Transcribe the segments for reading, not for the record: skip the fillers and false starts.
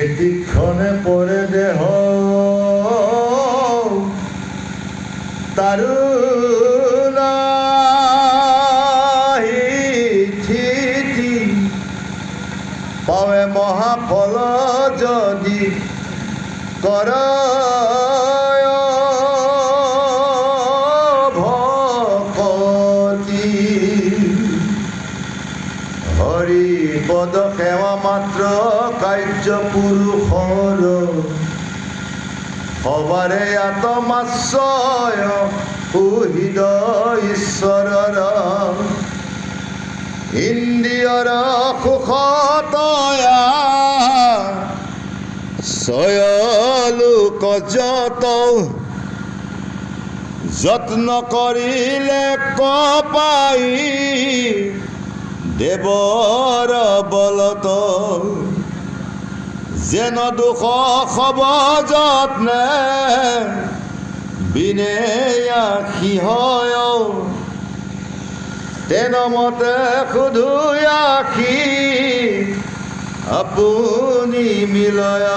এতিক্ষণে পৰে দেহ তাৰু পাৱে মহাফল যদি কৰ ভকতি হৰি পদ সেৱা মাত্ৰ কাৰ্য পুৰুষৰ সবাৰে আত্মাশ্ৰয় হৃদয় ঈশ্বৰৰ ইন্দ্ৰিয়ৰ সুখতয়া ছয়লোক যত যত্ন কৰিলে কপাই দেৱৰ বলত যেন দুখ হব যত্নে বিনেয়া সিহয় তেনমতে সুধু আখি আপুনি মিলয়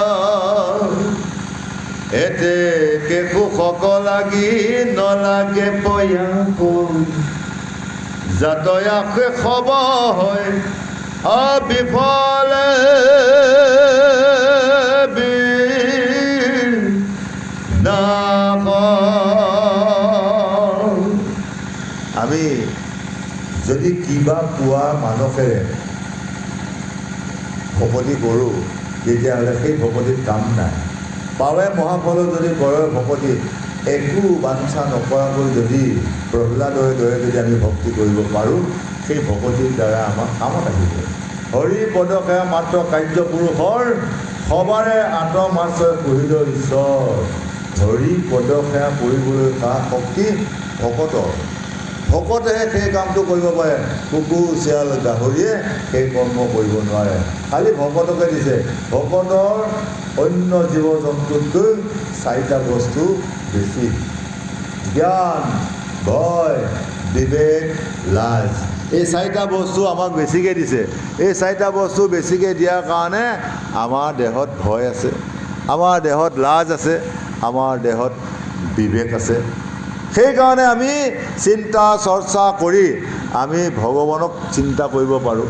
এতে কেকু সক লাগি নলাগে পয়াকো যাতয়াকে খব হয় অবিফলে আমি যদি কিবা পোৱা মানসেৰে ভকতি কৰোঁ তেতিয়াহ'লে সেই ভকতিত কাম নাই। পাৱে মহাফল যদি কৰে ভকতি একো বাঞ্ছা নকৰাকৈ যদি প্ৰহ্লাদৰ দৰে যদি আমি ভক্তি কৰিব পাৰোঁ সেই ভকতিৰ দ্বাৰা আমাক কামত আহিব। হৰি পদ সেৱা মাত্ৰ কাৰ্য পুৰুষৰ সবাৰে আত্মাশ্ৰয় হৃদয় ঈশ্বৰ। হৰি পদ সেৱা কৰিবলৈ কা শক্তি ভকতৰ। ভকতেহে সেই কামটো কৰিব পাৰে, কুকুৰ শিয়াল গাহৰিয়ে সেই কৰ্ম কৰিব নোৱাৰে। খালি ভকতকে দিছে। ভকতৰ অন্য জীৱ জন্তুতকৈ 4টা বস্তু বেছি: জ্ঞান, ভয়, বিবেক, লাজ। এই 4টা বস্তু আমাক বেছিকৈ দিছে। এই 4টা বস্তু বেছিকৈ দিয়াৰ কাৰণে আমাৰ দেহত ভয় আছে, আমাৰ দেহত লাজ আছে, আমাৰ দেহত বিবেক আছে। সেইকাৰণে আমি চিন্তা চৰ্চা কৰি আমি ভগৱানক চিন্তা কৰিব পাৰোঁ,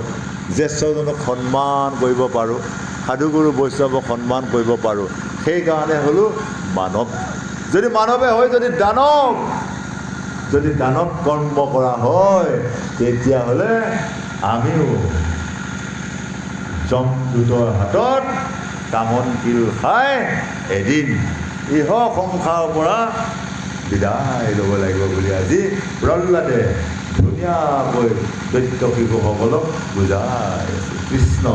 জ্যেষ্ঠজনক সন্মান কৰিব পাৰোঁ, সাধুগুৰু বৈষ্ণৱক সন্মান কৰিব পাৰোঁ। সেইকাৰণে হ'লো মানৱ। যদি মানৱে হয়, যদি দানৱ কৰ্ম কৰা হয় তেতিয়াহ'লে আমিও যমদূতৰ হাতত তামোল কিল খাই এদিন ইহ সংসাৰৰ পৰা বিদায় ল'ব লাগিব বুলি আজি প্ৰহ্লাদে ধুনীয়াকৈ দৈত্য শিশুসকলক বুজাই আছে। কৃষ্ণ